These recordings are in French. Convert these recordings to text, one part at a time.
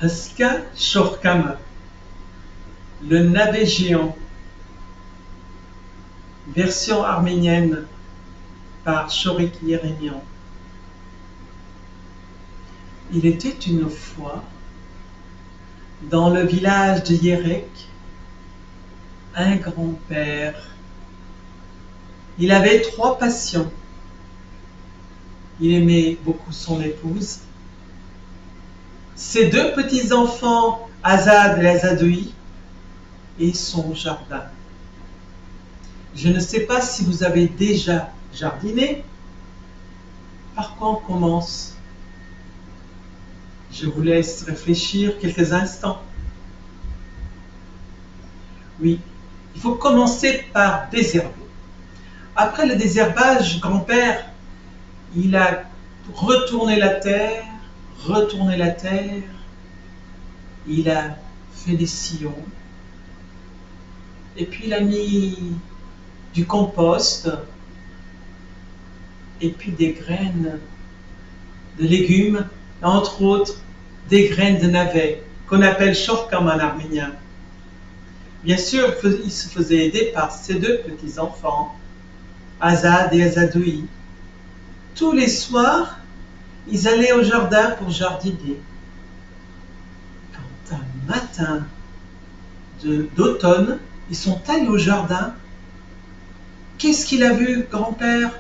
Haska Shorkama, le navet géant, version arménienne par Shorik Yeremian. Il était une fois, dans le village de Yerek, un grand-père. Il avait 3 passions. Il aimait beaucoup son épouse, ses 2 petits-enfants, Azad et Azadoui, et son jardin. Je ne sais pas si vous avez déjà jardiné. Par quoi on commence? Je vous laisse réfléchir quelques instants. Oui, il faut commencer par désherber. Après le désherbage, grand-père, il a retourné la terre, il a fait des sillons, et puis il a mis du compost, et puis des graines de légumes, entre autres des graines de navet, qu'on appelle shorkam en arménien. Bien sûr, il se faisait aider par ses 2 petits-enfants, Azad et Azadoui. Tous les soirs, ils allaient au jardin pour jardiner. Quand un matin d'automne, ils sont allés au jardin, qu'est-ce qu'il a vu, grand-père?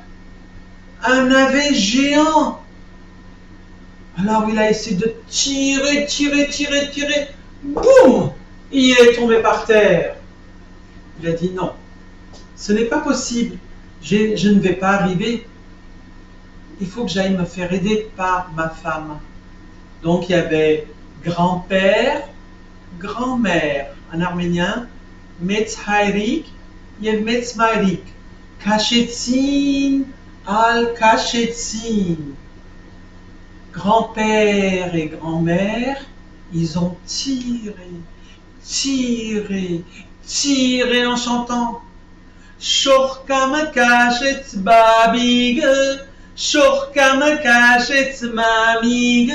Un navet géant! Alors il a essayé de tirer, boum! Il est tombé par terre. Il a dit non, ce n'est pas possible, je ne vais pas arriver. Il faut que j'aille me faire aider par ma femme. Donc il y avait grand-père, grand-mère en arménien, Metzhairik et Metzmairik, Kachetzin al Kachetzin. Grand-père et grand-mère, ils ont tiré en chantant. Shorkam Kachetz Babig, Shorkam Kachetz Mamig,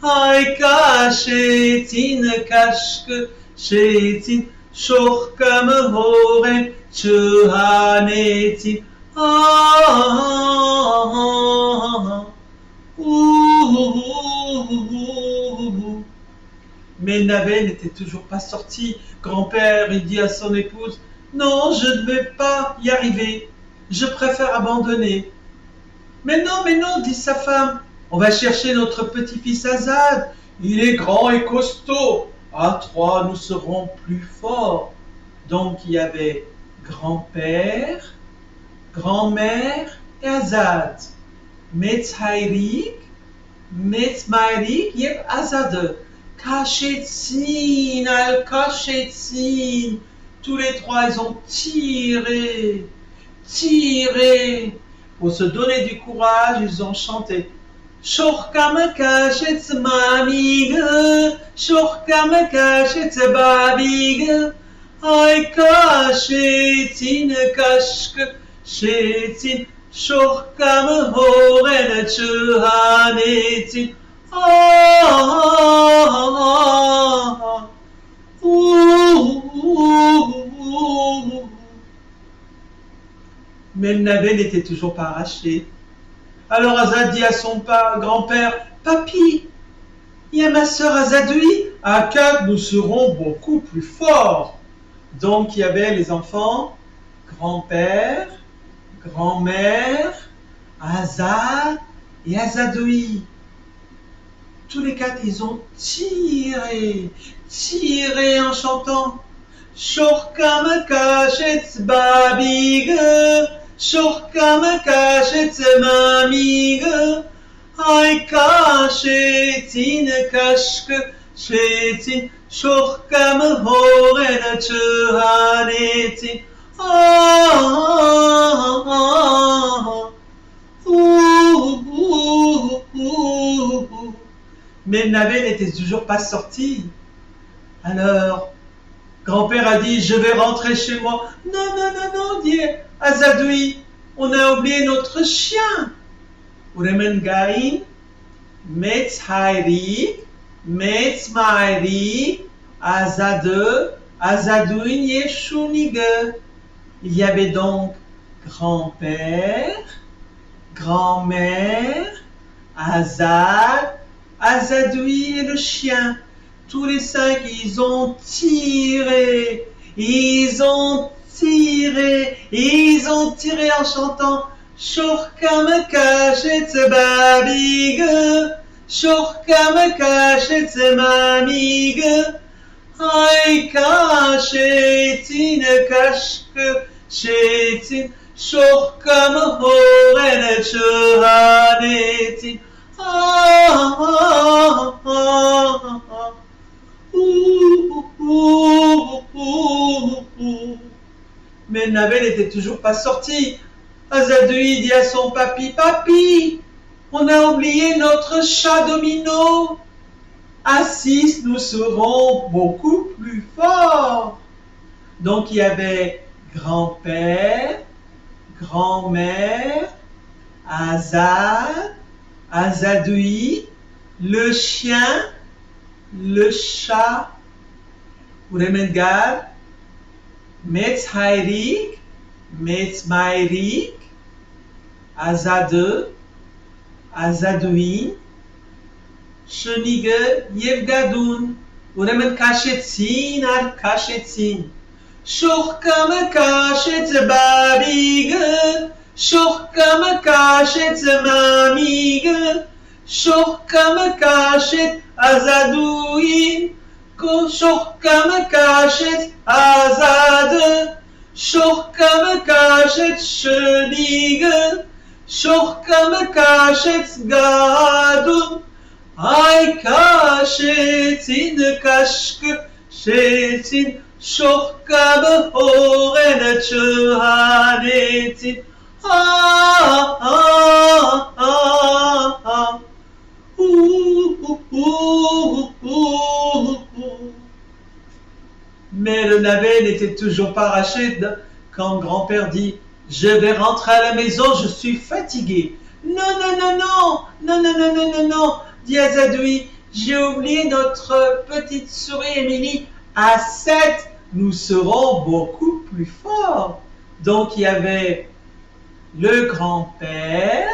Ay Kachetzin Kashke Shetzin, Shorkam Horen Chehanetzin. Mais le navet n'était toujours pas sorti. Grand-père, il dit à son épouse, non, je ne vais pas y arriver. Je préfère abandonner. Mais non, dit sa femme. On va chercher notre petit-fils Azad. Il est grand et costaud. À 3, nous serons plus forts. Donc il y avait grand-père, grand-mère et Azad. Metzhairik, Metzmairik et Azad. Kachetzin al Kachetzin. Tous les 3, ils ont tiré. Pour se donner du courage, ils ont chanté. Shorkam Kachetz Mamig, Shorkam Kachetz Babig, Ay Kachetzin Kashke Shetzin, Shorkam Horen Chehanetzin. Mais le navet n'était toujours pas arraché. Alors Azad dit à son grand-père, Papi, il y a ma sœur Azadoui, à 4 nous serons beaucoup plus forts. Donc il y avait les enfants, grand-père, grand-mère, Azad et Azadoui. Tous les 4, ils ont tiré en chantant. Shorkam Kachetz Babig, Shorkam Kachetz Mamig, Ay Kachetzin Kashke Shetzin, Shorkam Horen Chehanetzin. Mais le navet n'était toujours pas sorti. Alors, grand-père a dit, je vais rentrer chez moi. Non, dit Azadoui, on a oublié notre chien. Uremen Gaïn, Metzhairik, Metzmaeri, Azade, Azaduin Yeshunige. Il y avait donc grand-père, grand-mère, Azad, Azadoui et le chien. Tous les cinq, ils ont tiré, ils ont tiré, ils ont tiré en chantant Shorkam kachetze babig, Shorkam kachetze mamig, Ay kachetin kashke shetin, Shorkam horen shahanetin. Ah, ah, ah, ah. Mais le navet n'était toujours pas sorti. Azadoui dit à son papy, Papy, on a oublié notre chat domino. À 6, nous serons beaucoup plus forts. Donc il y avait grand-père, grand-mère, Azad, Azadoui, le chien, le chat, Uremengar, Metzhairik, Metzmairik, Azade, Azadoui, Shonige, Yevgadoun, Uremen Kachetzin, Ar Kachetzin, Shorkam Kachetz Babig, Shorkam Kachetz Mamig, Shorkam Kachetz Azadoui, Shorkam Kachetz Azad, Shorkam Kachetz Shonige, Shorkam Kachetz Gadoun, Ay Kachetzin Kashke Shetzin, Shorkam Horen Shahanetzin. Ah, ah, ah, ah. Mais le navet n'était toujours pas arraché quand grand-père dit « Je vais rentrer à la maison, je suis fatigué. »« Non, non, non, non, non, non, non, non, non, non, dit Azadoui, j'ai oublié notre petite souris Émilie. À 7, nous serons beaucoup plus forts. » Donc il y avait le grand-père,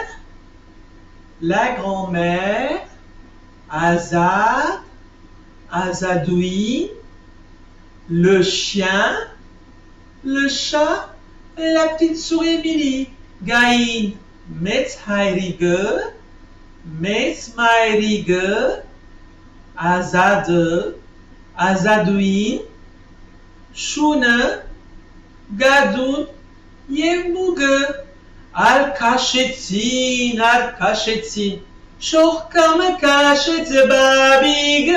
la grand-mère, Azad, Azadoui, le chien, le chat et la petite souris Émilie. Gaïn, Metzhairige, Metzmairige, Azade, Azadoui, Shune, Gadoun, Yemuge, Al Kachetzin, Al Kachetzin, Shorkam Kachetz Babig,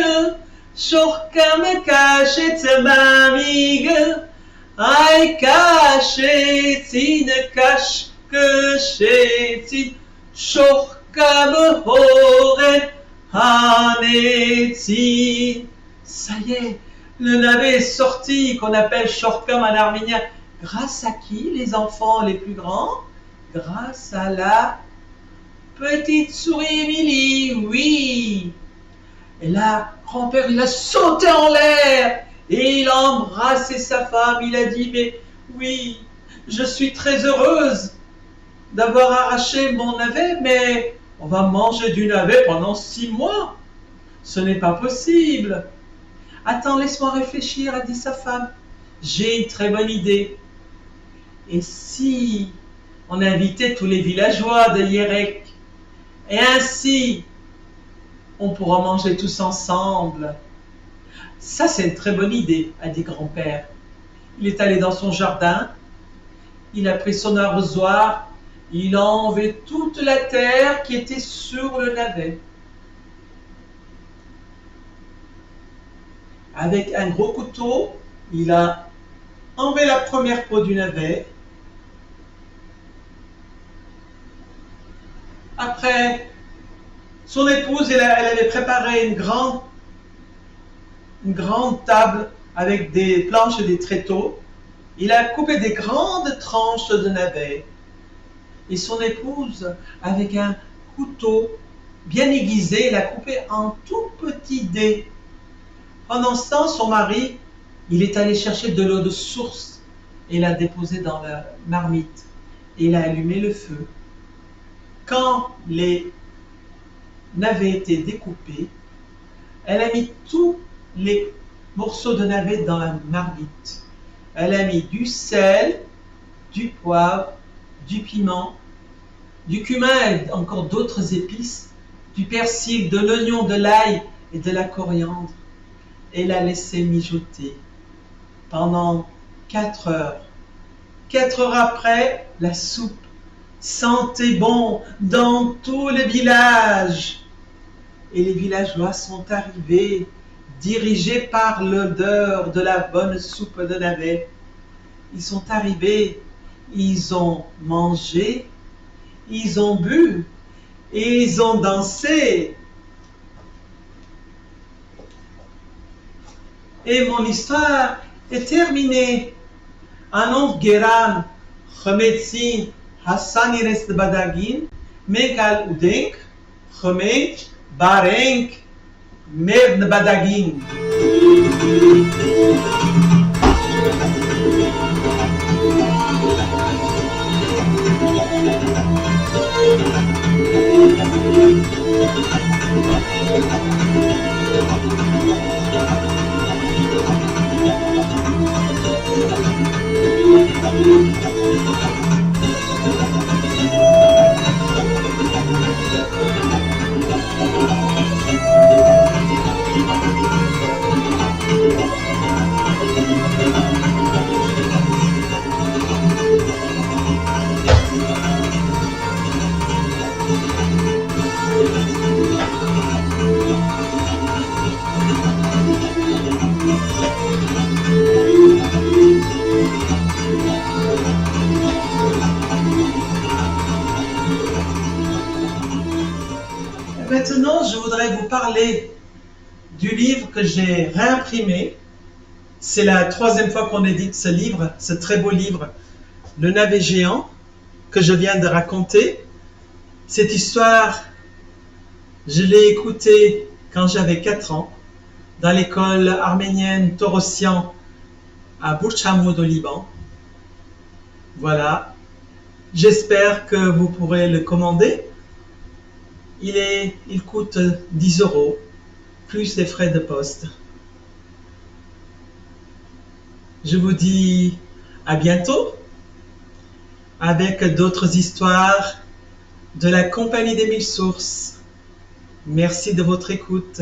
Shorkam Kachetz Mamig, Ay Kachetzin Kashke Shetzin, Shorkam Horen Hanetzin. Ça y est, le navet est sorti, qu'on appelle Shorkam en arménien. Grâce à qui, les enfants les plus grands? Grâce à la petite souris Émilie, oui. Et là, grand-père, il a sauté en l'air et il a embrassé sa femme. Il a dit, mais oui, je suis très heureuse d'avoir arraché mon navet, mais on va manger du navet pendant 6 mois. Ce n'est pas possible. Attends, laisse-moi réfléchir, a dit sa femme. J'ai une très bonne idée. Et si on invitait tous les villageois de Yerek, et ainsi on pourra manger tous ensemble. Ça, c'est une très bonne idée, a dit grand-père. Il est allé dans son jardin, il a pris son arrosoir, il a enlevé toute la terre qui était sur le navet. Avec un gros couteau, il a enlevé la première peau du navet. Après, son épouse, elle avait préparé une grande table avec des planches et des tréteaux. Il a coupé des grandes tranches de navet. Et son épouse, avec un couteau, bien aiguisée, l'a coupé en tout petits dés. Pendant ce temps, son mari, il est allé chercher de l'eau de source et l'a déposée dans la marmite. Et il a allumé le feu. Quand les navets étaient découpés, elle a mis tous les morceaux de navets dans la marmite. Elle a mis du sel, du poivre, du piment, du cumin et encore d'autres épices, du persil, de l'oignon, de l'ail et de la coriandre. Et l'a laissé mijoter pendant 4 heures. 4 heures après, la soupe sentait bon dans tous les villages. Et les villageois sont arrivés, dirigés par l'odeur de la bonne soupe de navet. Ils sont arrivés, ils ont mangé, ils ont bu et ils ont dansé. Et mon histoire est terminée. Anov geran, chemetzin, Hassani rest badagin, megal udenk, chemet, barenk, merd badagin. Maintenant, je voudrais vous parler du livre que j'ai réimprimé. C'est la 3e fois qu'on édite ce livre, ce très beau livre, Le navet géant, que je viens de raconter. Cette histoire, je l'ai écoutée quand j'avais 4 ans, dans l'école arménienne Torossian à Burj Hamoud au Liban. Voilà, j'espère que vous pourrez le commander. Il coûte 10 €, plus les frais de poste. Je vous dis à bientôt avec d'autres histoires de la Compagnie des Mille Sources. Merci de votre écoute.